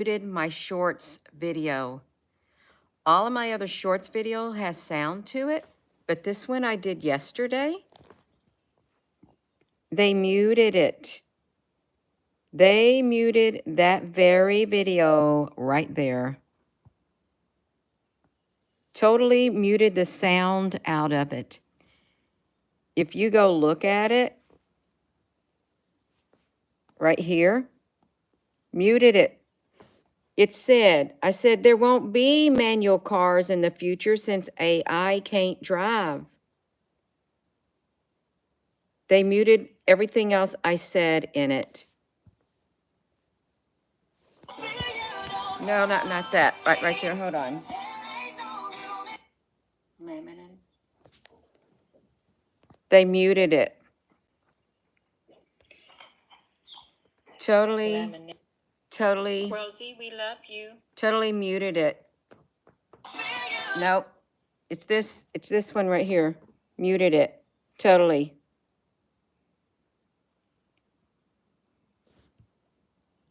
Muted my shorts video. All of my other shorts video has sound to it, but this one I did yesterday, they muted it. They muted that very video right there. Totally muted the sound out of it. If you go look at it, right here, muted it. I said, there won't be manual cars in the future since AI can't drive. They muted everything else I said in it. No, not that. Right there. Hold on. Laminin. They muted it. Totally. Rosie, we love you. Totally muted it. Nope. It's this one right here. Muted it. Totally.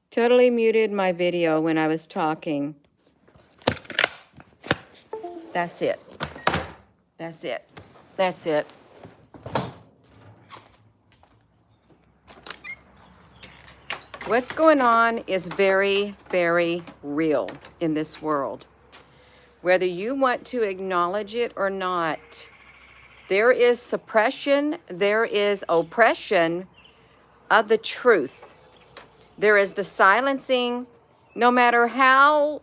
Totally muted my video when I was talking. That's it. That's it. That's it. What's going on is very, very real in this world. Whether you want to acknowledge it or not, there is suppression, there is oppression of the truth. There is the silencing, no matter how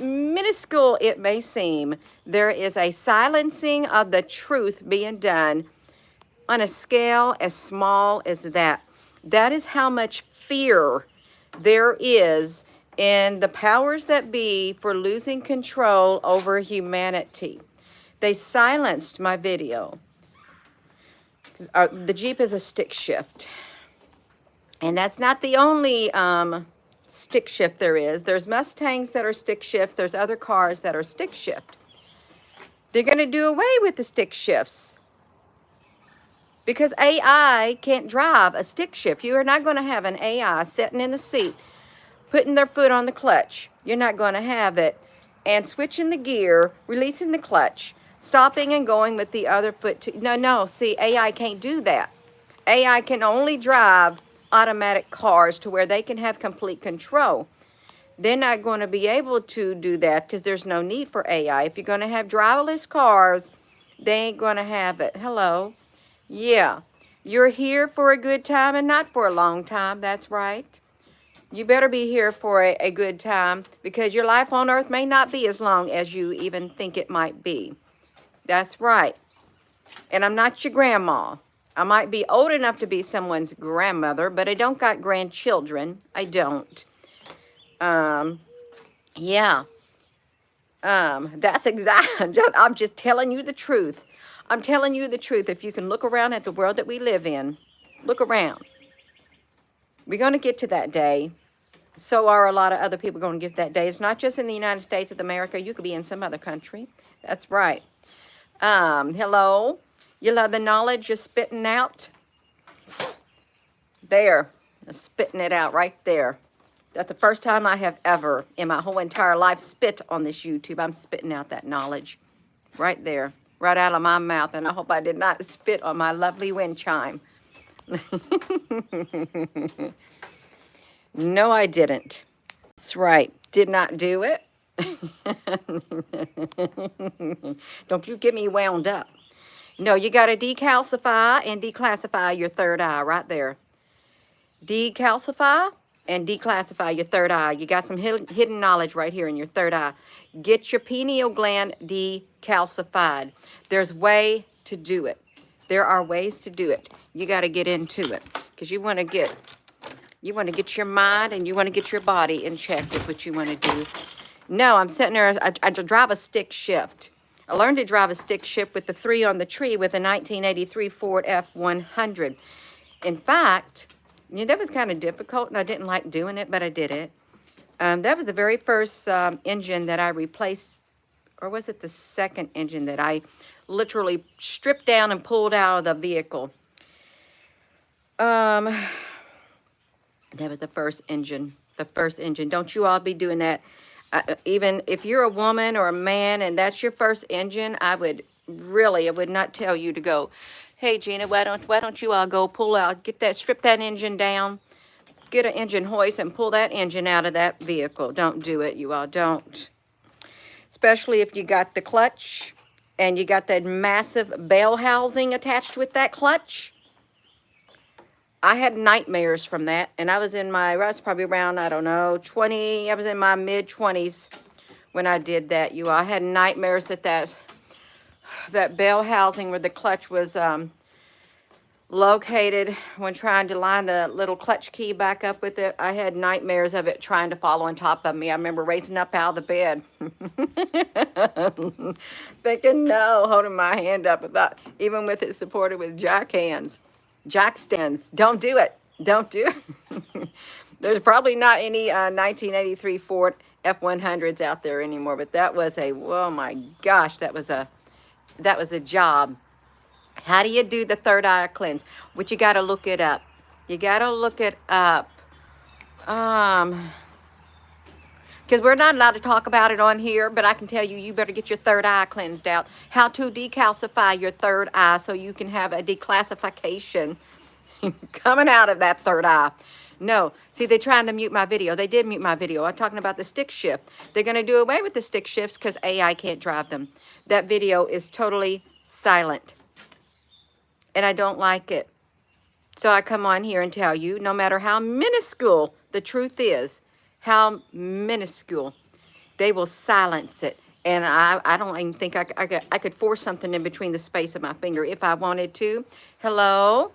minuscule it may seem, there is a silencing of the truth being done on a scale as small as that. That is how much fear there is in the powers that be for losing control over humanity. They silenced my video. The Jeep is a stick shift. And that's not the only stick shift there is. There's Mustangs that are stick shift. There's other cars that are stick shift. They're going to do away with the stick shifts because AI can't drive a stick shift. You are not going to have an AI sitting in the seat, putting their foot on the clutch. You're not going to have it. And switching the gear, releasing the clutch, stopping and going with the other foot. No. See, AI can't do that. AI can only drive automatic cars to where they can have complete control. They're not going to be able to do that because there's no need for AI. If you're going to have driverless cars, they ain't going to have it. Hello. Yeah. You're here for a good time and not for a long time. That's right. You better be here for a good time because your life on earth may not be as long as you even think it might be. That's right. And I'm not your grandma. I might be old enough to be someone's grandmother, but I don't got grandchildren. I don't. Yeah. That's exactly, I'm just telling you the truth. I'm telling you the truth. If you can look around at the world that we live in, look around. We're going to get to that day. So are a lot of other people going to get to that day. It's not just in the United States of America. You could be in some other country. That's right. Hello. You love the knowledge you're spitting out? There. Spitting it out right there. That's the first time I have ever in my whole entire life spit on this YouTube. I'm spitting out that knowledge right there, right out of my mouth. And I hope I did not spit on my lovely wind chime. No, I didn't. That's right. Did not do it. Don't you get me wound up. No, you got to decalcify and declassify your third eye right there. Decalcify and declassify your third eye. You got some hidden knowledge right here in your third eye. Get your pineal gland decalcified. There's a way to do it. There are ways to do it. You got to get into it because you want to get your mind and you want to get your body in check is what you want to do. No, I'm sitting there. I drive a stick shift. I learned to drive a stick shift with the 3 on the tree with a 1983 Ford F100. In fact, that was kind of difficult, and I didn't like doing it, but I did it. That was the very first engine that I replaced, or was it the second engine that I literally stripped down and pulled out of the vehicle? That was the first engine. The first engine. Don't you all be doing that. Even if you're a woman or a man and that's your first engine, I would not tell you to go, hey Gina, why don't you all go pull out, strip that engine down, get an engine hoist and pull that engine out of that vehicle. Don't do it, you all, don't. Especially if you got the clutch and you got that massive bell housing attached with that clutch. I had nightmares from that, and I was probably around, I don't know, 20, I was in my mid-20s when I did that, you all. I had nightmares that bell housing where the clutch was located when trying to line the little clutch key back up with it. I had nightmares of it trying to fall on top of me. I remember raising up out of the bed, thinking, no, holding my hand up, even with it supported with jack stands. Don't do it. Don't do it. There's probably not any 1983 Ford F-100s out there anymore, but that was oh my gosh, that was a job. How do you do the third eye cleanse? Which you got to look it up. You got to look it up. Because we're not allowed to talk about it on here, but I can tell you, you better get your third eye cleansed out. How to decalcify your third eye so you can have a declassification coming out of that third eye. No, see, they're trying to mute my video. They did mute my video. I'm talking about the stick shift. They're going to do away with the stick shifts because AI can't drive them. That video is totally silent. And I don't like it. So I come on here and tell you, no matter how minuscule the truth is, how minuscule, they will silence it. And I don't even think I could force something in between the space of my finger if I wanted to. Hello?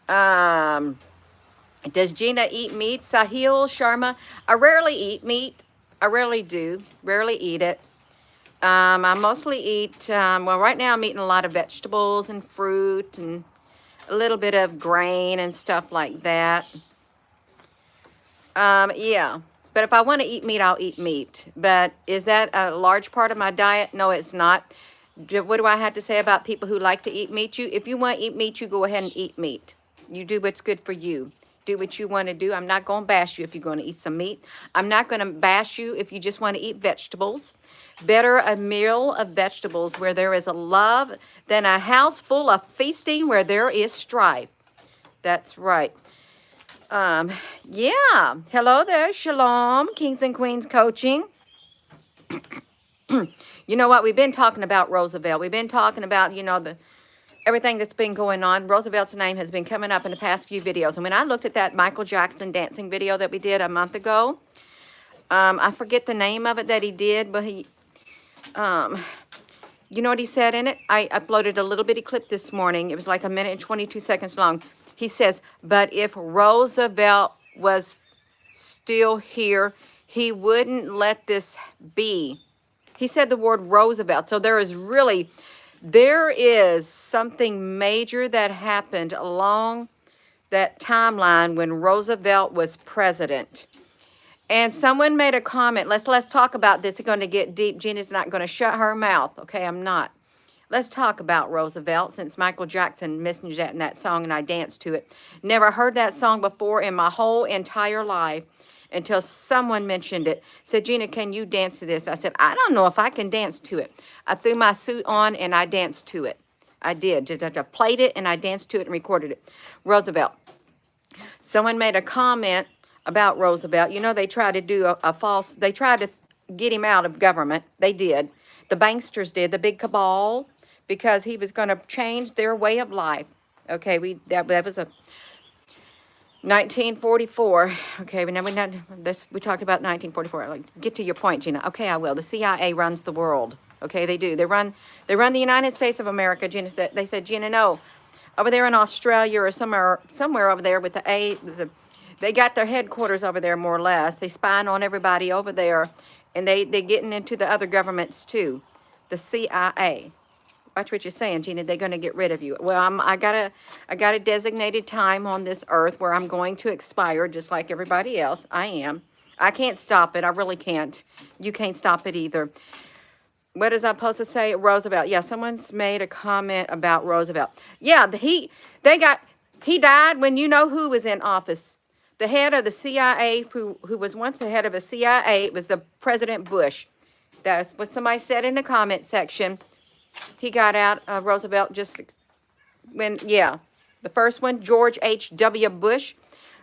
Does Gina eat meat? Sahil Sharma. I rarely eat meat. I rarely do. Rarely eat it. I mostly eat, well, right now I'm eating a lot of vegetables and fruit and a little bit of grain and stuff like that. Yeah. But if I want to eat meat, I'll eat meat. But is that a large part of my diet? No, it's not. What do I have to say about people who like to eat meat? If you want to eat meat, you go ahead and eat meat. You do what's good for you. Do what you want to do. I'm not going to bash you if you're going to eat some meat. I'm not going to bash you if you just want to eat vegetables. Better a meal of vegetables where there is a love than a house full of feasting where there is strife. That's right. Yeah. Hello there, Shalom, Kings and Queens Coaching. You know what? We've been talking about Roosevelt. We've been talking about, everything that's been going on. Roosevelt's name has been coming up in the past few videos. And when I looked at that Michael Jackson dancing video that we did a month ago, I forget the name of it that he did, but you know what he said in it? I uploaded a little bitty clip this morning. It was like 1 minute and 22 seconds long. He says, but if Roosevelt was still here, he wouldn't let this be. He said the word Roosevelt. So there is something major that happened along that timeline when Roosevelt was president. And someone made a comment. Let's talk about this. It's going to get deep. Gina's not going to shut her mouth. Okay, I'm not. Let's talk about Roosevelt, since Michael Jackson mentioned that in that song and I danced to it. Never heard that song before in my whole entire life until someone mentioned it. Said, Gina, can you dance to this? I said, I don't know if I can dance to it. I threw my suit on and I danced to it. I did. I played it and I danced to it and recorded it. Roosevelt. Someone made a comment about Roosevelt. You know, they tried to do they tried to get him out of government. They did. The banksters did, the big cabal, because he was going to change their way of life. Okay, that was a 1944. Okay, we talked about 1944. Like, get to your point, Gina. Okay, I will. The CIA runs the world. Okay, they do. They run the United States of America. Gina said. They said, Gina, no, over there in Australia or somewhere over there with they got their headquarters over there more or less. They spying on everybody over there, and they're getting into the other governments too. The CIA. Watch what you're saying, Gina. They're going to get rid of you. Well, I got a designated time on this earth where I'm going to expire, just like everybody else. I am. I can't stop it. I really can't. You can't stop it either. What is I supposed to say? Roosevelt. Yeah, someone's made a comment about Roosevelt. Yeah, he died when you know who was in office. The head of the CIA, who was once the head of the CIA, was the President Bush. That's what somebody said in the comment section. He got out, Roosevelt just when, yeah. The first one, George H.W. Bush.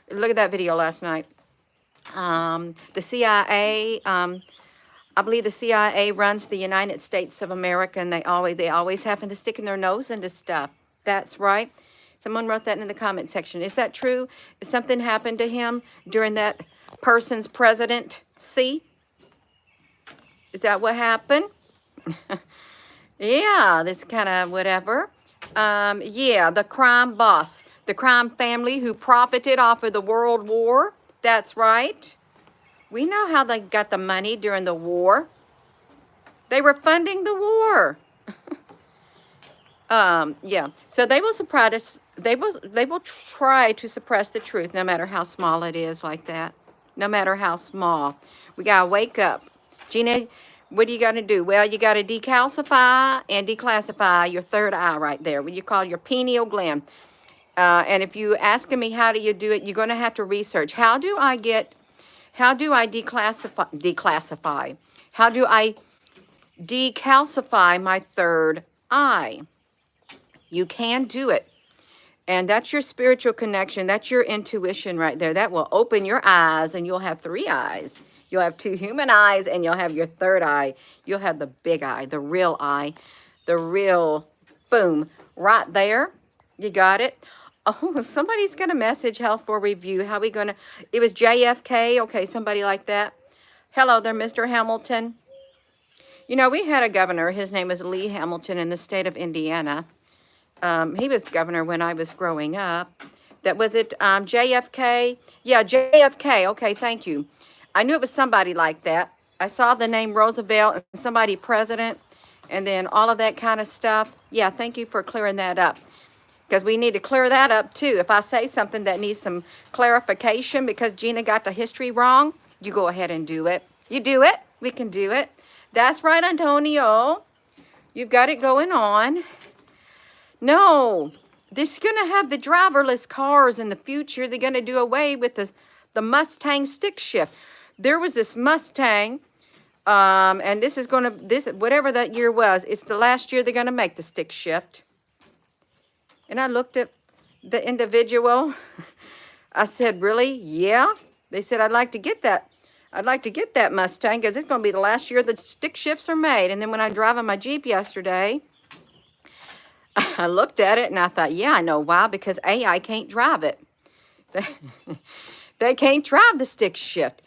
Look at that video last night. The CIA, I believe the CIA runs the United States of America, and they always happen to stick in their nose into stuff. That's right. Someone wrote that in the comment section. Is that true? Is something happened to him during that person's presidency? Is that what happened? Yeah, this kind of whatever. Yeah, the crime boss, the crime family who profited off of the World War. That's right. We know how they got the money during the war. They were funding the war. Yeah. So they will suppress. They will try to suppress the truth, no matter how small it is, like that. No matter how small. We gotta wake up, Gina. What do you got to do? Well, you got to decalcify and declassify your third eye right there, what you call your pineal gland. And if you asking me how do you do it, you're going to have to research. How do I declassify? How do I decalcify my third eye? You can do it. And that's your spiritual connection. That's your intuition right there. That will open your eyes, and you'll have 3 eyes. You'll have 2 human eyes, and you'll have your third eye. You'll have the big eye, the real eye, the real boom right there. You got it. Oh, somebody's got a message, health for review. How we gonna? It was JFK. Okay, somebody like that. Hello there, Mr. Hamilton. You know, we had a governor. His name was Lee Hamilton in the state of Indiana. He was governor when I was growing up. That was it. JFK. Yeah, JFK. Okay, thank you. I knew it was somebody like that. I saw the name Roosevelt and somebody president, and then all of that kind of stuff. Yeah, thank you for clearing that up, because we need to clear that up too. If I say something that needs some clarification because Gina got the history wrong, you go ahead and do it. You do it. We can do it. That's right, Antonio. You've got it going on. No, this is going to have the driverless cars in the future. They're going to do away with the Mustang stick shift. There was this Mustang, and this is going to, whatever that year was, it's the last year they're going to make the stick shift. And I looked at the individual. I said, really? Yeah. They said, I'd like to get that. I'd like to get that Mustang because it's going to be the last year the stick shifts are made. And then when I drove in my Jeep yesterday, I looked at it and I thought, yeah, I know why. Because AI can't drive it. They can't drive the stick shift.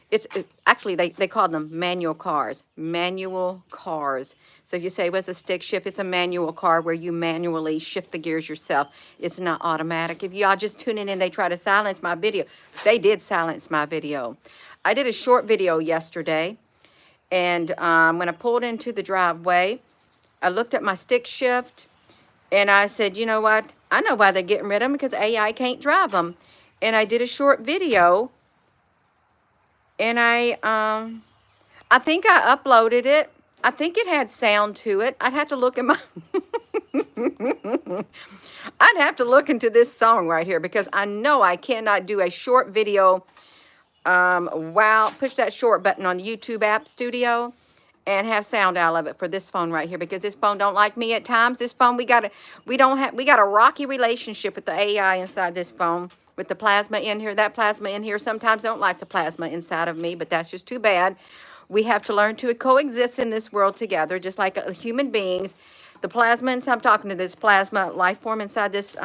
Actually, they call them manual cars. Manual cars. So you say, what's a stick shift? It's a manual car where you manually shift the gears yourself. It's not automatic. If y'all just tuning in, they try to silence my video. They did silence my video. I did a short video yesterday. And when I pulled into the driveway, I looked at my stick shift. And I said, you know what? I know why they're getting rid of them, because AI can't drive them. And I did a short video. And I think I uploaded it. I think it had sound to it. I'd have to look at my... I'd have to look into this song right here, because I know I cannot do a short video. Wow. Push that short button on the YouTube app studio and have sound out of it for this phone right here, because this phone don't like me at times. This phone, we got a rocky relationship with the AI inside this phone. With the plasma in here, that plasma in here sometimes don't like the plasma inside of me, but that's just too bad. We have to learn to coexist in this world together, just like human beings. The plasma, and so I'm talking to this plasma life form inside this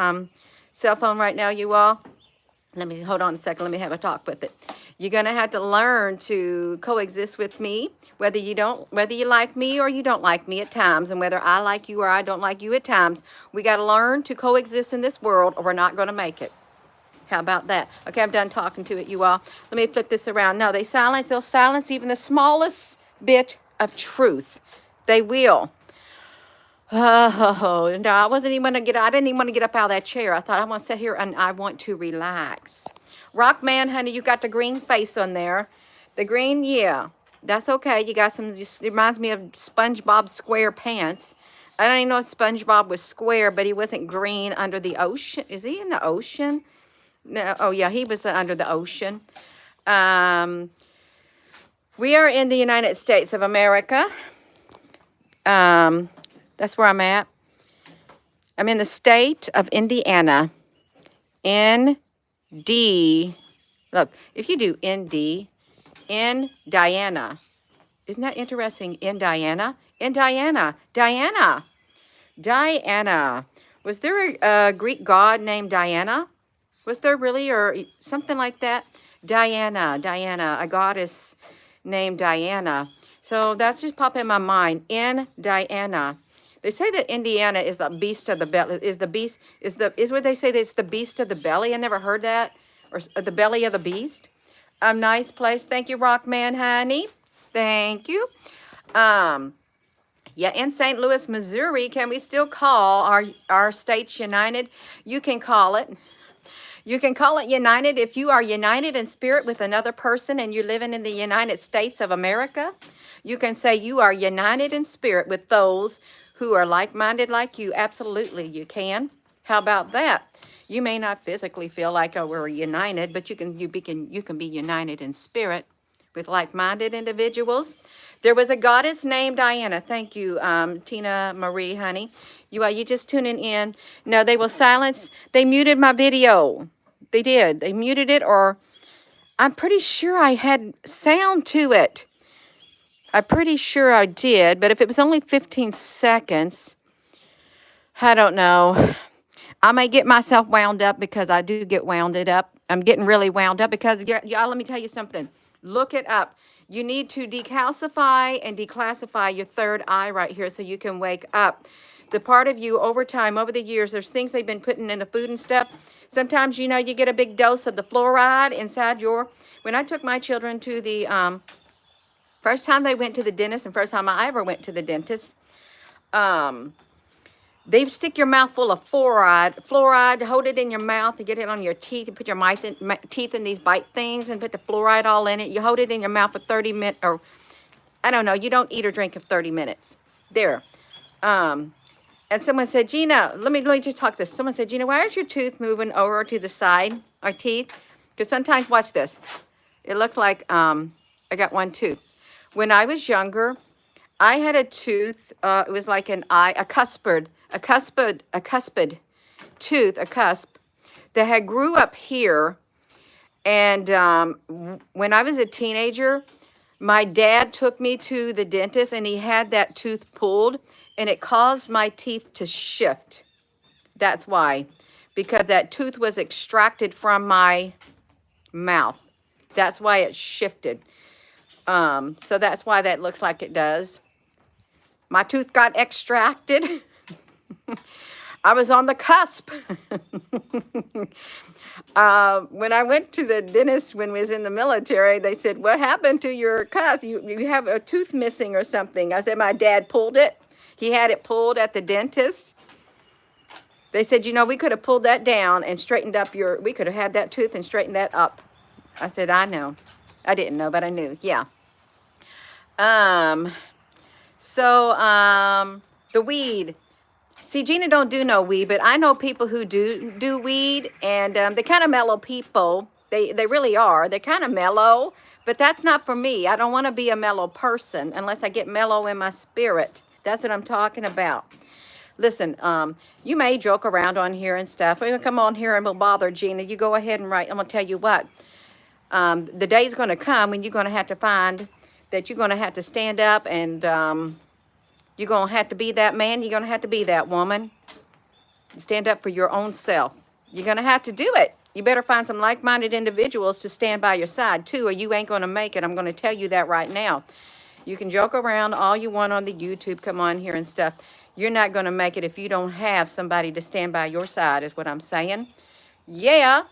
cell phone right now, you all. Let me, hold on a second, let me have a talk with it. You're gonna have to learn to coexist with me, whether you like me or you don't like me at times, and whether I like you or I don't like you at times. We gotta learn to coexist in this world, or we're not gonna make it. How about that? Okay, I'm done talking to it, you all. Let me flip this around. No, they'll silence even the smallest bit of truth. They will. Oh, no, I didn't even want to get up out of that chair. I thought I want to sit here and I want to relax. Rockman, honey, you got the green face on there. The green, yeah, that's okay. You got some, just reminds me of SpongeBob SquarePants. I don't even know if SpongeBob was square, but he wasn't green under the ocean. Is he in the ocean? No, oh yeah, he was under the ocean. We are in the United States of America. That's where I'm at. I'm in the state of Indiana. N-D. Look, if you do N-D, in Diana. Isn't that interesting? In Diana? In Diana. Diana. Diana. Was there a Greek god named Diana? Was there really, or something like that? Diana, Diana, a goddess named Diana. So that's just popping in my mind. In Diana. They say that Indiana is the beast of the belly. Is what they say that it's the beast of the belly. I never heard that. Or the belly of the beast. A nice place. Thank you, Rockman, honey. Thank you. Yeah, in St. Louis, Missouri, can we still call our states united? You can call it. You can call it united if you are united in spirit with another person and you're living in the United States of America. You can say you are united in spirit with those who are like-minded like you. Absolutely, you can. How about that? You may not physically feel like, oh, we're united, but you can be united in spirit with like-minded individuals. There was a goddess named Diana. Thank you, Tina Marie, honey. You just tuning in. No, they will silence. They muted my video. They did. They muted it, or I'm pretty sure I had sound to it. I'm pretty sure I did, but if it was only 15 seconds, I don't know. I may get myself wound up because I do get wounded up. I'm getting really wound up because, y'all, let me tell you something. Look it up. You need to decalcify and declassify your third eye right here so you can wake up. The part of you over time, over the years, there's things they've been putting in the food and stuff. Sometimes, you know, you get a big dose of the fluoride inside your... When I took my children to the... first time they went to the dentist and first time I ever went to the dentist, they stick your mouth full of fluoride, hold it in your mouth, you get it on your teeth, you put your teeth in these bite things and put the fluoride all in it. You hold it in your mouth for 30 minutes, or I don't know, you don't eat or drink for 30 minutes. There. And someone said, Gina, let me just talk this. Someone said, Gina, why is your tooth moving over to the side, our teeth? Because sometimes, watch this. It looked like I got one tooth. When I was younger, I had a tooth, it was like a cuspid tooth, a cusp, that had grew up here. And when I was a teenager, my dad took me to the dentist and he had that tooth pulled and it caused my teeth to shift. That's why, because that tooth was extracted from my mouth. That's why it shifted. So that's why that looks like it does. My tooth got extracted. I was on the cusp. When I went to the dentist when we was in the military, they said, what happened to your cusp? You have a tooth missing or something. I said, my dad pulled it. He had it pulled at the dentist. They said, you know, we could have pulled that down and straightened up we could have had that tooth and straightened that up. I said, I know. I didn't know, but I knew. Yeah. The weed. See, Gina don't do no weed, but I know people who do weed, and they're kind of mellow people. They really are. They're kind of mellow, but that's not for me. I don't want to be a mellow person unless I get mellow in my spirit. That's what I'm talking about. Listen, you may joke around on here and stuff. We'll come on here and we'll bother Gina. You go ahead and write. I'm going to tell you what. The day's going to come when you're going to have to find that you're going to have to stand up and you're going to have to be that man. You're going to have to be that woman. Stand up for your own self. You're going to have to do it. You better find some like-minded individuals to stand by your side, too, or you ain't going to make it. I'm going to tell you that right now. You can joke around all you want on the YouTube, come on here and stuff. You're not going to make it if you don't have somebody to stand by your side, is what I'm saying. Yeah.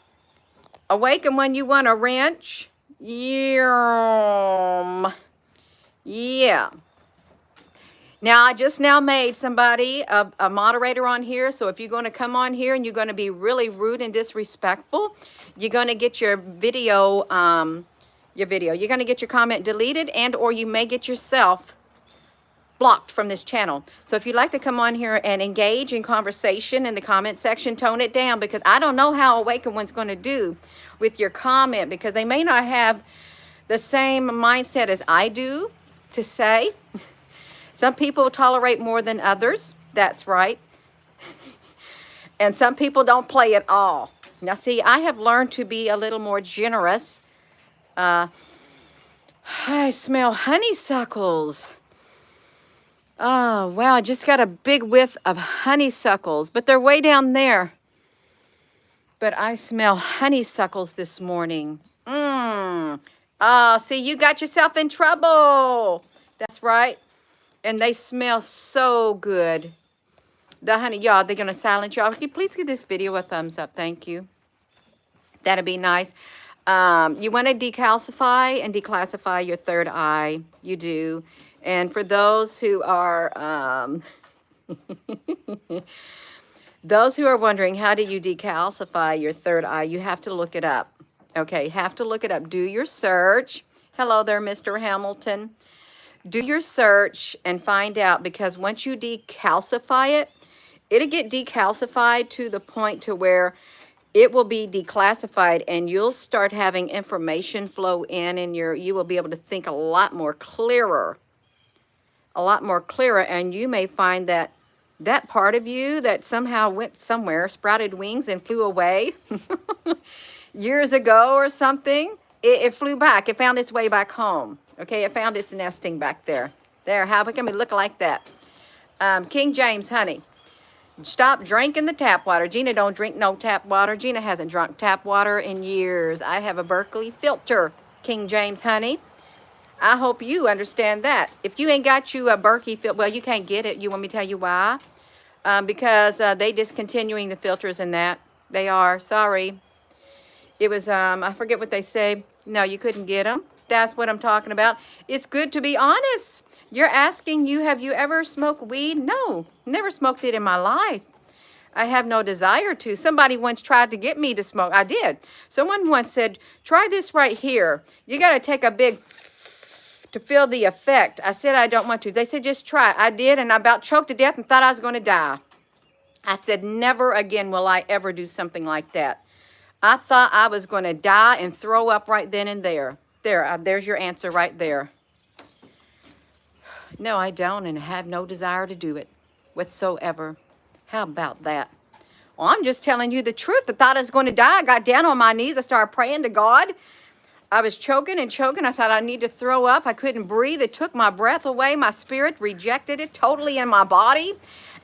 Awaken when you want a wrench. Yeah. Yeah. Now, I just now made somebody a moderator on here. So if you're going to come on here and you're going to be really rude and disrespectful, you're going to get your video, you're going to get your comment deleted, and or you may get yourself blocked from this channel. So if you'd like to come on here and engage in conversation in the comment section, tone it down, because I don't know how Awakened One's going to do with your comment, because they may not have the same mindset as I do to say. Some people tolerate more than others. That's right. And some people don't play at all. Now, see, I have learned to be a little more generous. I smell honeysuckles. Oh, wow, I just got a big whiff of honeysuckles, but they're way down there. But I smell honeysuckles this morning. Oh, see, you got yourself in trouble. That's right. And they smell so good. The honey, y'all, they're going to silence y'all. Can you please give this video a thumbs up? Thank you. That'd be nice. You want to decalcify and declassify your third eye. You do. And for those who are those who are wondering, how do you decalcify your third eye? You have to look it up. Okay, have to look it up. Do your search. Hello there, Mr. Hamilton. Do your search and find out, because once you decalcify it, it'll get decalcified to the point to where it will be declassified, and you'll start having information flow in, and you will be able to think a lot more clearer. And you may find that that part of you that somehow went somewhere, sprouted wings and flew away years ago or something, it flew back. It found its way back home. Okay, it found its nesting back there. There, how can we look like that? King James, honey, stop drinking the tap water. Gina don't drink no tap water. Gina hasn't drunk tap water in years. I have a Berkeley filter, King James, honey. I hope you understand that. If you ain't got you a Berkey filter, well, you can't get it. You want me to tell you why? Because they discontinuing the filters and that. They are. Sorry. It was, I forget what they say. No, you couldn't get them. That's what I'm talking about. It's good to be honest. You're asking you, have you ever smoked weed? No, never smoked it in my life. I have no desire to. Somebody once tried to get me to smoke. I did. Someone once said, try this right here. You got to take a big to feel the effect. I said, I don't want to. They said, just try. I did, and I about choked to death and thought I was going to die. I said, never again will I ever do something like that. I thought I was going to die and throw up right then and there. There's your answer right there. No, I don't, and have no desire to do it whatsoever. How about that? Well, I'm just telling you the truth. I thought I was going to die. I got down on my knees. I started praying to God. I was choking and choking. I thought I need to throw up. I couldn't breathe. It took my breath away. My spirit rejected it totally in my body.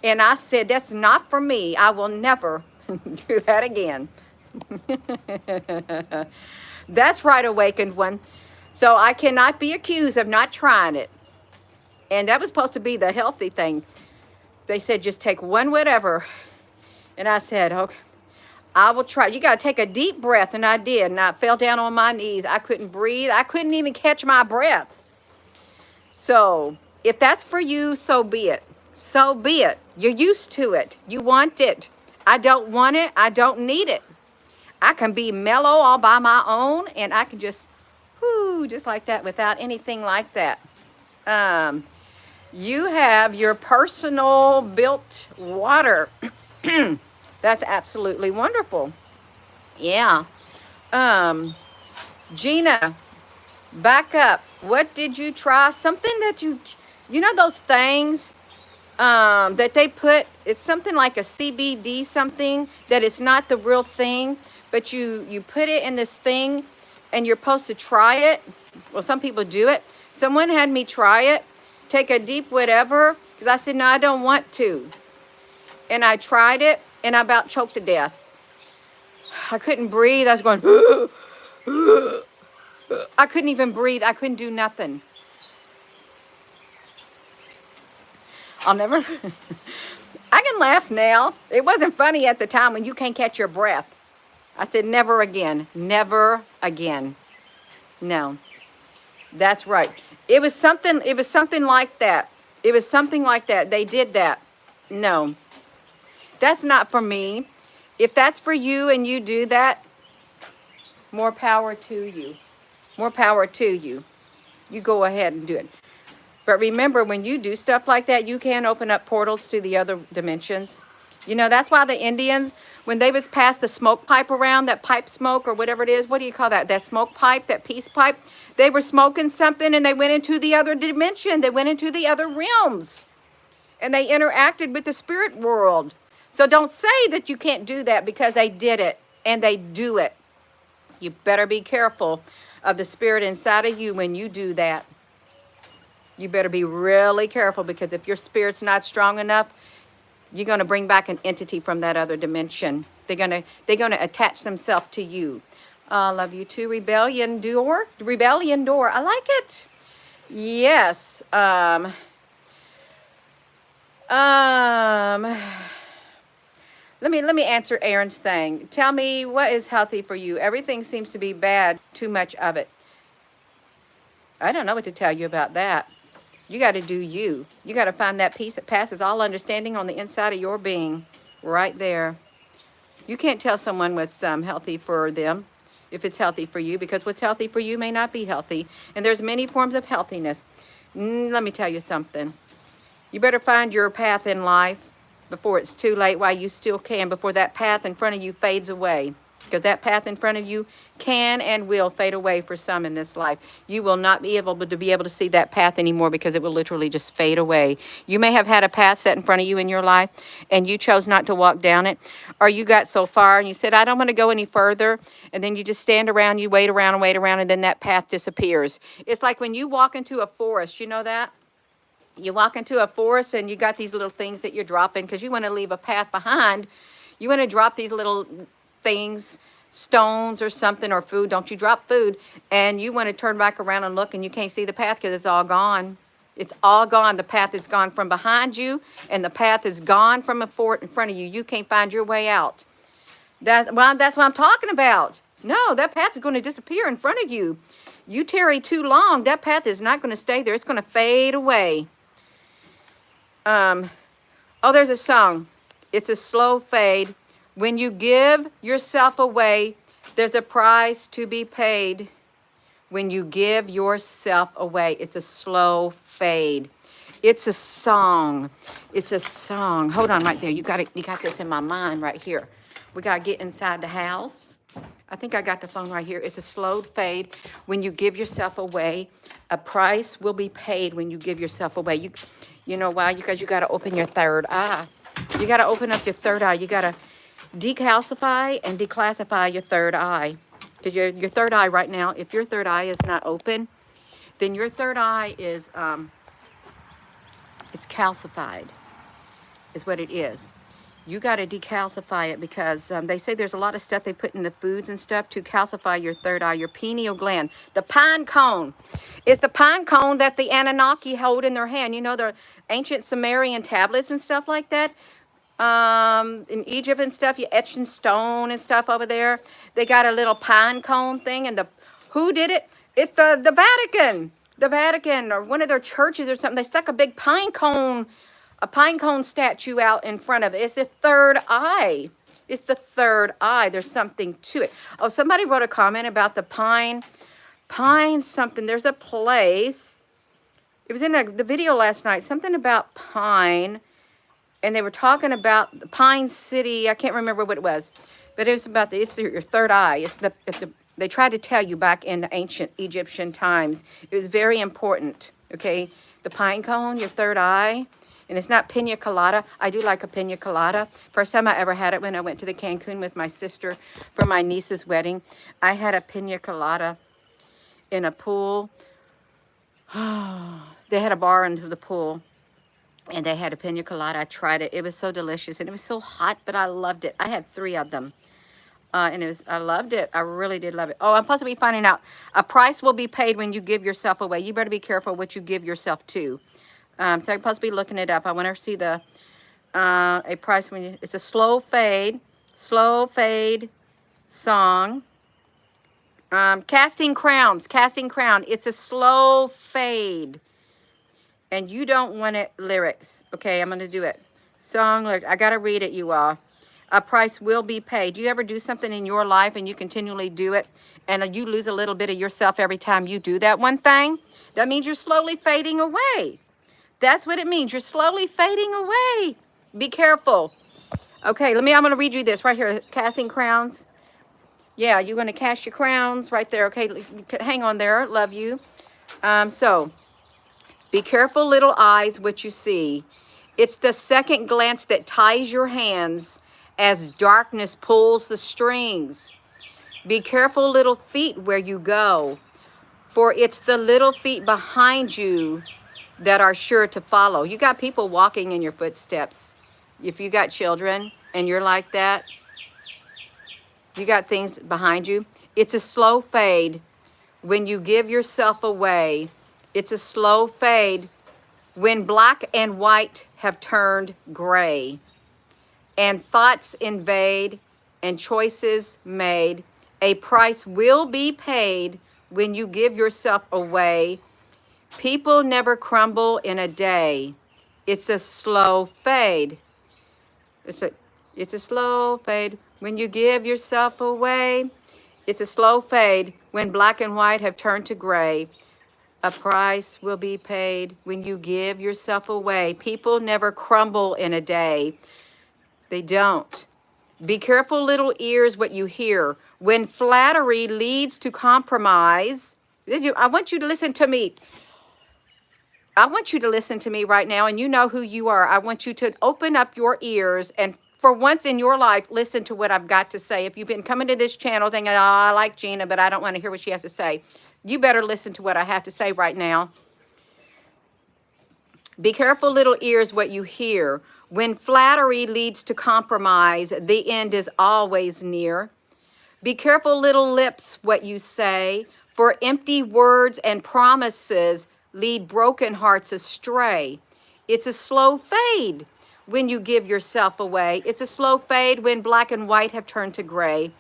And I said, that's not for me. I will never do that again. That's right, Awakened One. So I cannot be accused of not trying it. And that was supposed to be the healthy thing. They said, just take one whatever. And I said, okay, I will try. You got to take a deep breath. And I did. And I fell down on my knees. I couldn't breathe. I couldn't even catch my breath. So if that's for you, so be it. So be it. You're used to it. You want it. I don't want it. I don't need it. I can be mellow all by my own. And I can just, whoo, just like that without anything like that. You have your personal built water. That's absolutely wonderful. Yeah. Gina, back up. What did you try? Something that you know those things that they put, it's something like a CBD something that it's not the real thing, but you put it in this thing and you're supposed to try it. Well, some people do it. Someone had me try it. Take a deep whatever, because I said, no, I don't want to. And I tried it, and I about choked to death. I couldn't breathe. I was going, I couldn't even breathe. I couldn't do nothing. I'll never, I can laugh now. It wasn't funny at the time when you can't catch your breath. I said, never again. Never again. No, that's right. It was something like that. It was something like that. They did that. No, that's not for me. If that's for you and you do that, more power to you. More power to you. You go ahead and do it. But remember, when you do stuff like that, you can open up portals to the other dimensions. You know, that's why the Indians, when they was pass the smoke pipe around, that pipe smoke or whatever it is, what do you call that? That smoke pipe, that peace pipe, they were smoking something and they went into the other dimension. They went into the other realms and they interacted with the spirit world. So don't say that you can't do that, because they did it and they do it. You better be careful of the spirit inside of you when you do that. You better be really careful, because if your spirit's not strong enough, you're going to bring back an entity from that other dimension. They're going to attach themselves to you. Love you too. Rebellion door. Rebellion door. I like it. Yes. Let me answer Aaron's thing. Tell me, what is healthy for you? Everything seems to be bad. Too much of it. I don't know what to tell you about that. You got to do you. You got to find that peace that passes all understanding on the inside of your being, right there. You can't tell someone what's healthy for them if it's healthy for you, because what's healthy for you may not be healthy. And there's many forms of healthiness. Let me tell you something. You better find your path in life before it's too late, while you still can, before that path in front of you fades away. Because that path in front of you can and will fade away for some in this life. You will not be able to see that path anymore, because it will literally just fade away. You may have had a path set in front of you in your life and you chose not to walk down it, or you got so far and you said, I don't want to go any further, and then you just stand around, you wait around and wait around, and then that path disappears. It's like when you walk into a forest, you know that? You walk into a forest and you got these little things that you're dropping because you want to leave a path behind. You want to drop these little things, stones or something, or food. Don't you drop food. And you want to turn back around and look, and you can't see the path because it's all gone. It's all gone. The path is gone from behind you, and the path is gone from a fort in front of you. You can't find your way out. That's what I'm talking about. No, that path is going to disappear in front of you. You tarry too long, that path is not going to stay there. It's going to fade away. Oh, there's a song. It's a slow fade. When you give yourself away, there's a price to be paid. When you give yourself away, it's a slow fade. It's a song. It's a song. Hold on right there. You got this in my mind right here. We got to get inside the house. I think I got the phone right here. It's a slow fade. When you give yourself away, a price will be paid when you give yourself away. You know why? Because you got to open your third eye. You got to open up your third eye. You got to decalcify and declassify your third eye. Because your third eye right now, if your third eye is not open, then your third eye is calcified, is what it is. You got to decalcify it, because they say there's a lot of stuff they put in the foods and stuff to calcify your third eye, your pineal gland. The pine cone. It's the pine cone that the Anunnaki hold in their hand. You know, the ancient Sumerian tablets and stuff like that. In Egypt and stuff, you etch in stone and stuff over there. They got a little pine cone thing, and who did it? It's the Vatican. The Vatican, or one of their churches or something. They stuck a big pine cone statue out in front of it. It's the third eye. It's the third eye. There's something to it. Oh, somebody wrote a comment about the pine something. There's a place. It was in the video last night. Something about pine. And they were talking about the Pine City. I can't remember what it was. But it was about it's your third eye. They tried to tell you back in the ancient Egyptian times. It was very important. Okay? The pine cone, your third eye. And it's not pina colada. I do like a pina colada. First time I ever had it when I went to the Cancun with my sister for my niece's wedding. I had a pina colada in a pool. They had a bar into the pool. And they had a pina colada. I tried it. It was so delicious. And it was so hot, but I loved it. I had 3 of them. And I loved it. I really did love it. Oh, I'm supposed to be finding out. A price will be paid when you give yourself away. You better be careful what you give yourself to. So I'm supposed to be looking it up. I want to see a price when it's a slow fade song. Casting Crowns. It's a slow fade. And you don't want it lyrics. Okay, I'm going to do it. Song lyric. I got to read it, you all. A price will be paid. Do you ever do something in your life and you continually do it and you lose a little bit of yourself every time you do that one thing? That means you're slowly fading away. That's what it means. You're slowly fading away. Be careful. Okay, I'm going to read you this right here. Casting crowns. Yeah, you're going to cast your crowns right there. Okay, hang on there. Love you. So, be careful, little eyes, what you see. It's the second glance that ties your hands as darkness pulls the strings. Be careful, little feet, where you go, for it's the little feet behind you that are sure to follow. You got people walking in your footsteps. If you got children and you're like that, you got things behind you. It's a slow fade when you give yourself away. It's a slow fade when black and white have turned gray and thoughts invade and choices made. A price will be paid when you give yourself away. People never crumble in a day. It's a slow fade. It's a slow fade when you give yourself away. It's a slow fade when black and white have turned to gray. A price will be paid when you give yourself away. People never crumble in a day. They don't. Be careful, little ears, what you hear. When flattery leads to compromise, I want you to listen to me. I want you to listen to me right now, and you know who you are. I want you to open up your ears and for once in your life, listen to what I've got to say. If you've been coming to this channel thinking, oh, I like Gina, but I don't want to hear what she has to say, you better listen to what I have to say right now. Be careful, little ears, what you hear. When flattery leads to compromise, the end is always near. Be careful, little lips, what you say, for empty words and promises lead broken hearts astray. It's a slow fade when you give yourself away. It's a slow fade when black and white have turned to gray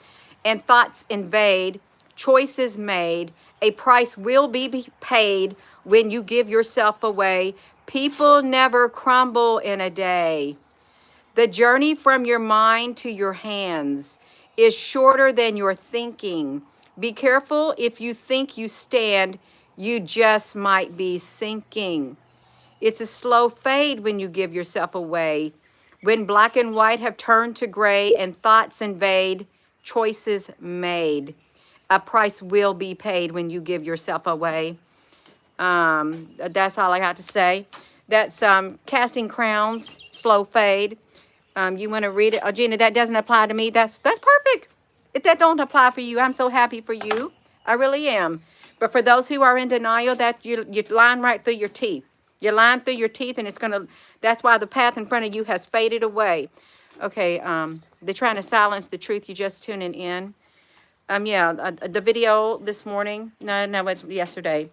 and thoughts invade, choices made. A price will be paid when you give yourself away. People never crumble in a day. The journey from your mind to your hands is shorter than your thinking. Be careful if you think you stand, you just might be sinking. It's a slow fade when you give yourself away. When black and white have turned to gray and thoughts invade, choices made. A price will be paid when you give yourself away. That's all I got to say. That's Casting Crowns, slow fade. You want to read it? Oh, Gina, that doesn't apply to me. That's perfect. If that don't apply for you, I'm so happy for you. I really am. But for those who are in denial, that you line right through your teeth. You line through your teeth, and that's why the path in front of you has faded away. Okay, they're trying to silence the truth. You just tuning in. The video this morning, no, it's yesterday.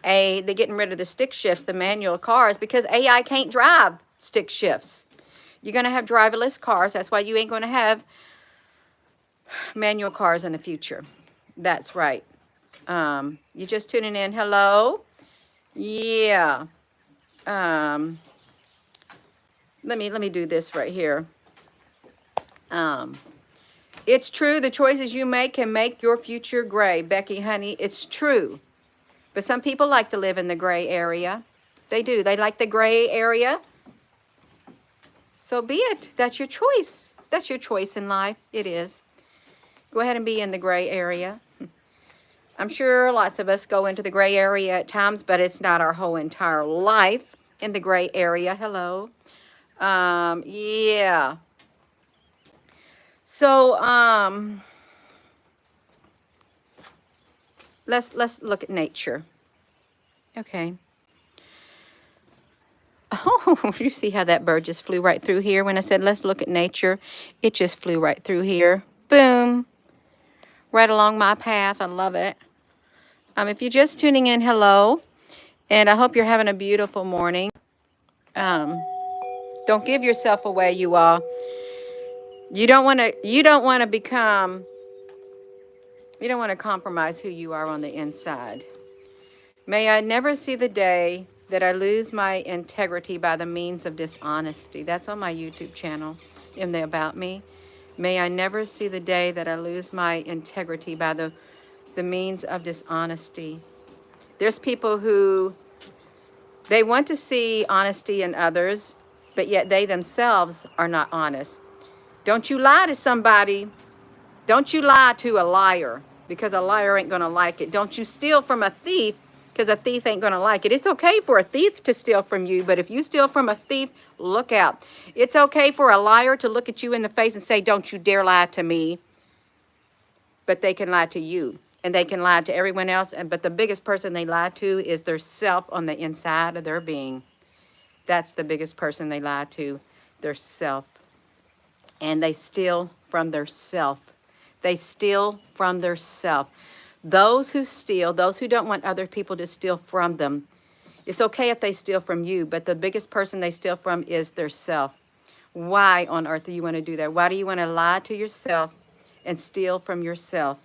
They're getting rid of the stick shifts, the manual cars, because AI can't drive stick shifts. You're going to have driverless cars. That's why you ain't going to have manual cars in the future. That's right. You're just tuning in. Hello? Yeah. Let me do this right here. It's true, the choices you make can make your future gray. Becky, honey, it's true. But some people like to live in the gray area. They do. They like the gray area. So be it. That's your choice. That's your choice in life. It is. Go ahead and be in the gray area. I'm sure lots of us go into the gray area at times, but it's not our whole entire life in the gray area. Hello. Yeah. So, let's look at nature. Okay. Oh, you see how that bird just flew right through here? When I said, let's look at nature, it just flew right through here. Boom. Right along my path. I love it. If you're just tuning in, hello. And I hope you're having a beautiful morning. Don't give yourself away, you all. You don't want to compromise who you are on the inside. May I never see the day that I lose my integrity by the means of dishonesty. That's on my YouTube channel. in the about me. May I never see the day that I lose my integrity by the means of dishonesty. There's people who, they want to see honesty in others, but yet they themselves are not honest. Don't you lie to somebody. Don't you lie to a liar, because a liar ain't going to like it. Don't you steal from a thief, because a thief ain't going to like it. It's okay for a thief to steal from you, but if you steal from a thief, look out. It's okay for a liar to look at you in the face and say, don't you dare lie to me. But they can lie to you, and they can lie to everyone else. But the biggest person they lie to is their self on the inside of their being. That's the biggest person they lie to, their self. And they steal from their self. They steal from their self. Those who steal, those who don't want other people to steal from them, it's okay if they steal from you, but the biggest person they steal from is their self. Why on earth do you want to do that? Why do you want to lie to yourself and steal from yourself?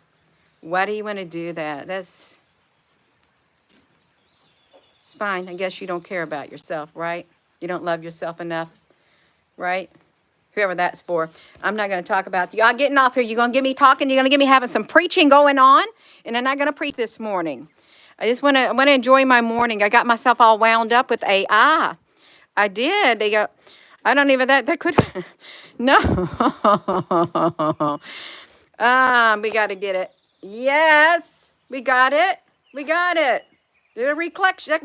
Why do you want to do that? It's fine. I guess you don't care about yourself, right? You don't love yourself enough, right? Whoever that's for. I'm not going to talk about y'all getting off here. You're going to get me talking. You're going to get me having some preaching going on. And I'm not going to preach this morning. I just want to enjoy my morning. I got myself all wound up with AI. I did. They go, I don't even, that could, no. We got to get it. Yes, we got it. We got it. The recollection.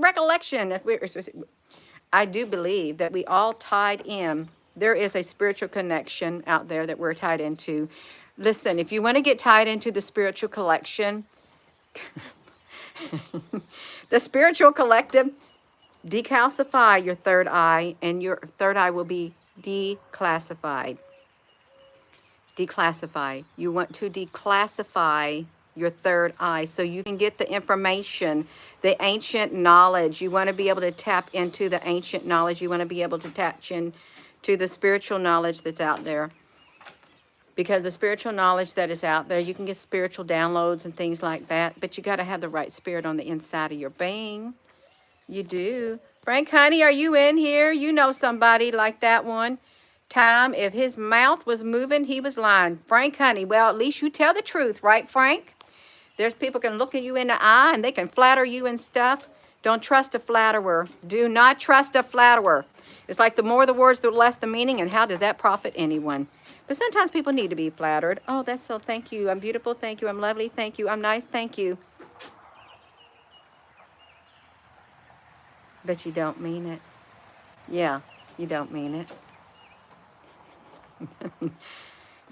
I do believe that we all tied in. There is a spiritual connection out there that we're tied into. Listen, if you want to get tied into the spiritual collection, the spiritual collective, decalcify your third eye, and your third eye will be declassified. Declassify. You want to declassify your third eye so you can get the information, the ancient knowledge. You want to be able to tap into the ancient knowledge. You want to be able to tap into the spiritual knowledge that's out there. Because the spiritual knowledge that is out there, you can get spiritual downloads and things like that, but you got to have the right spirit on the inside of your being. You do. Frank, honey, are you in here? You know somebody like that one time. If his mouth was moving, he was lying. Frank, honey, well, at least you tell the truth, right, Frank? There's people can look at you in the eye and they can flatter you and stuff. Don't trust a flatterer. Do not trust a flatterer. It's like the more the words, the less the meaning, and how does that profit anyone? But sometimes people need to be flattered. Oh, that's so, thank you. I'm beautiful, thank you. I'm lovely, thank you. I'm nice, thank you. But you don't mean it. Yeah, you don't mean it.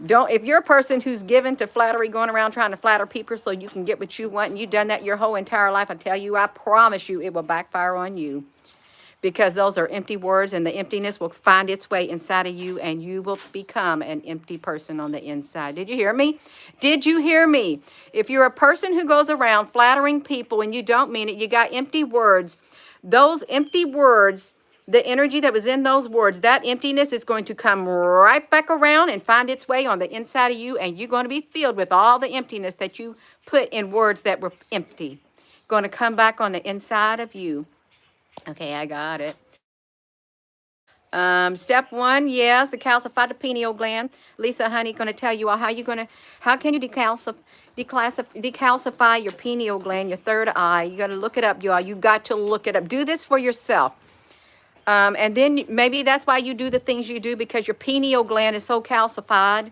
Don't, if you're a person who's given to flattery, going around trying to flatter people so you can get what you want, and you've done that your whole entire life, I tell you, I promise you, it will backfire on you. Because those are empty words, and the emptiness will find its way inside of you, and you will become an empty person on the inside. Did you hear me? Did you hear me? If you're a person who goes around flattering people and you don't mean it, you got empty words, those empty words, the energy that was in those words, that emptiness is going to come right back around and find its way on the inside of you, and you're going to be filled with all the emptiness that you put in words that were empty. Going to come back on the inside of you. Okay, I got it. Step one, yes, the calcify the pineal gland. Lisa, honey, going to tell you all how can you decalcify your pineal gland, your third eye. You got to look it up, y'all. You got to look it up. Do this for yourself. And then maybe that's why you do the things you do, because your pineal gland is so calcified.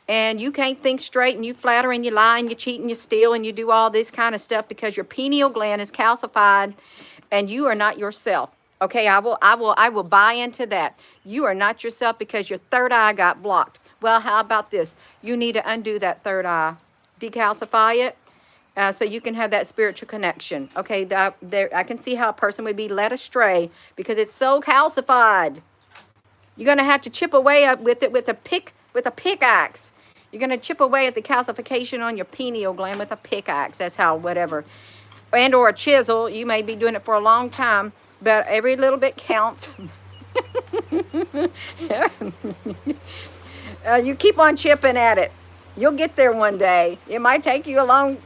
And you can't think straight, and you flatter and you lie and you cheat and you steal and you do all this kind of stuff because your pineal gland is calcified and you are not yourself. Okay, I will buy into that. You are not yourself because your third eye got blocked. Well, how about this? You need to undo that third eye. Decalcify it so you can have that spiritual connection. Okay, I can see how a person would be led astray because it's so calcified. You're going to have to chip away up with it with a pickaxe. You're going to chip away at the calcification on your pineal gland with a pickaxe. That's how, whatever. And or a chisel. You may be doing it for a long time, but every little bit counts. You keep on chipping at it. You'll get there one day. It may take you a long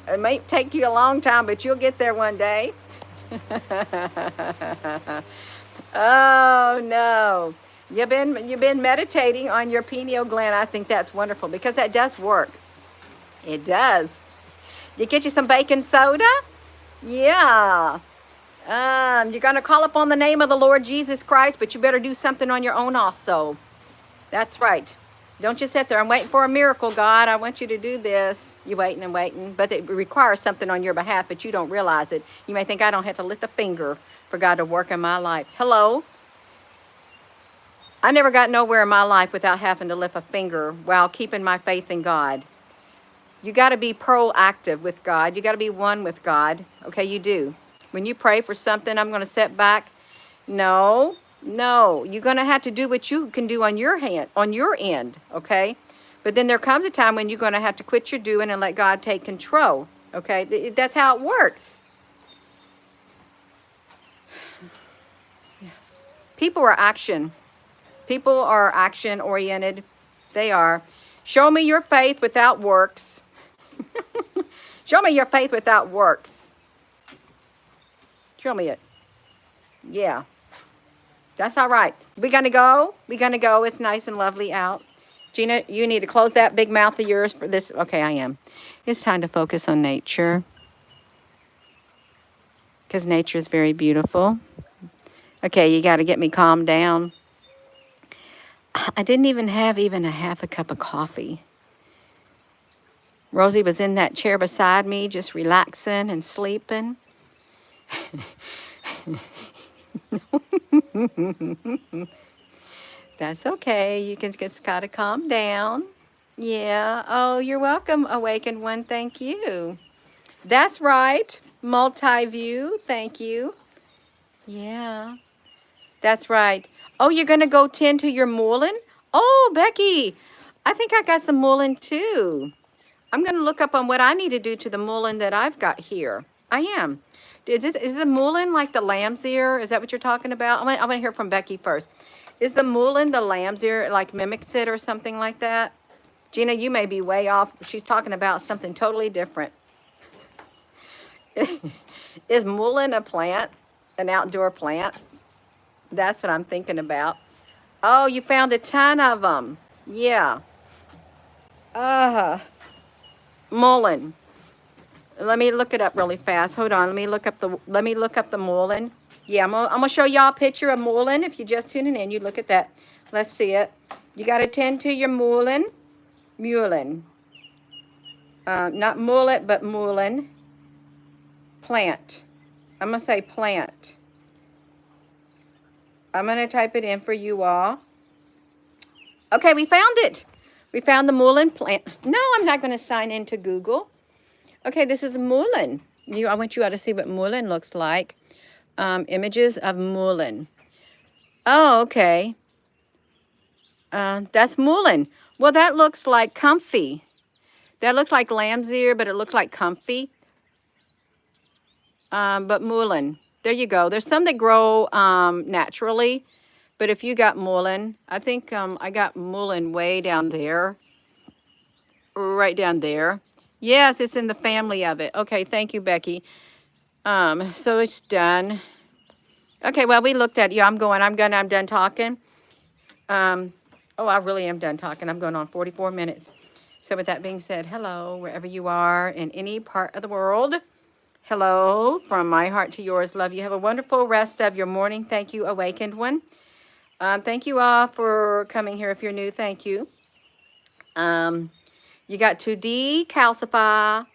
time, but you'll get there one day. Oh no. You've been meditating on your pineal gland. I think that's wonderful because that does work. It does. You get you some baking soda? Yeah. You're going to call upon the name of the Lord Jesus Christ, but you better do something on your own also. That's right. Don't just sit there. I'm waiting for a miracle, God. I want you to do this. You're waiting and waiting, but it requires something on your behalf, but you don't realize it. You may think I don't have to lift a finger for God to work in my life. Hello? I never got nowhere in my life without having to lift a finger while keeping my faith in God. You got to be proactive with God. You got to be one with God. Okay, you do. When you pray for something, I'm going to set back. No, you're going to have to do what you can do on your end, okay? But then there comes a time when you're going to have to quit your doing and let God take control, okay? That's how it works. People are action oriented. They are. Show me your faith without works. Show me your faith without works. Show me it. Yeah. That's all right. We're going to go. It's nice and lovely out. Gina, you need to close that big mouth of yours for this. Okay, I am. It's time to focus on nature. Because nature is very beautiful. Okay, you got to get me calmed down. I didn't even have a half a cup of coffee. Rosie was in that chair beside me, just relaxing and sleeping. That's okay. You can just gotta calm down. Yeah. Oh, you're welcome, Awakened One. Thank you. That's right. Multi-view. Thank you. Yeah. That's right. Oh, you're gonna go tend to your mullein? Oh, Becky, I think I got some mullein too. I'm gonna look up on what I need to do to the mullein that I've got here. I am. Is the mullein like the lamb's ear? Is that what you're talking about? I want to hear from Becky first. Is the mullein the lamb's ear, like mimics it or something like that? Gina, you may be way off. She's talking about something totally different. Is mullein a plant, an outdoor plant? That's what I'm thinking about. Oh, you found a ton of them. Yeah. Mullein. Let me look it up really fast. Hold on. Let me look up the mullein. Yeah, I'm gonna show y'all a picture of mullein. If you're just tuning in, you look at that. Let's see it. You gotta tend to your mullein. Not mullet, but mullein. Plant. I'm gonna say plant. I'm gonna type it in for you all. Okay, we found it. We found the mullein plant. No, I'm not gonna sign into Google. Okay, this is mullein. I want you all to see what mullein looks like. Images of mullein. Oh, okay. That's mullein. Well, that looks like comfy. That looks like lamb's ear, but it looks like comfy. But mullein. There you go. There's some that grow naturally, but if you got mullein, I think I got mullein way down there. Right down there. Yes, it's in the family of it. Okay, thank you, Becky. So it's done. Okay, well, we looked at you. I'm done talking. Oh, I really am done talking. I'm going on 44 minutes. So with that being said, hello, wherever you are in any part of the world. Hello, from my heart to yours. Love you. Have a wonderful rest of your morning. Thank you, Awakened One. Thank you all for coming here. If you're new, thank you. You got to decalcify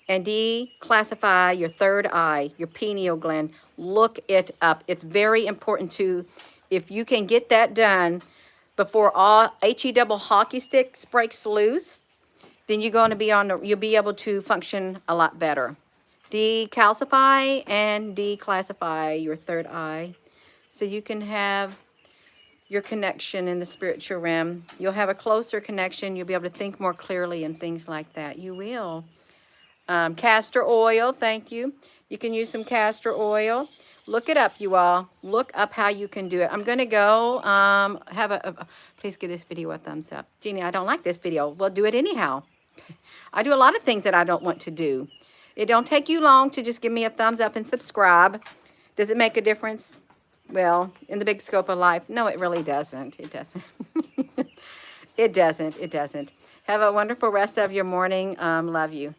and declassify your third eye, your pineal gland. Look it up. It's very important to, if you can get that done before all HE double hockey sticks breaks loose, then you're going to be you'll be able to function a lot better. Decalcify and declassify your third eye so you can have your connection in the spiritual realm. You'll have a closer connection. You'll be able to think more clearly and things like that. You will. Castor oil, thank you. You can use some castor oil. Look it up, you all. Look up how you can do it. I'm going to go please give this video a thumbs up. Jeannie, I don't like this video. Well, do it anyhow. I do a lot of things that I don't want to do. It don't take you long to just give me a thumbs up and subscribe. Does it make a difference? Well, in the big scope of life, no, it really doesn't. It doesn't. It doesn't. It doesn't. Have a wonderful rest of your morning. Love you.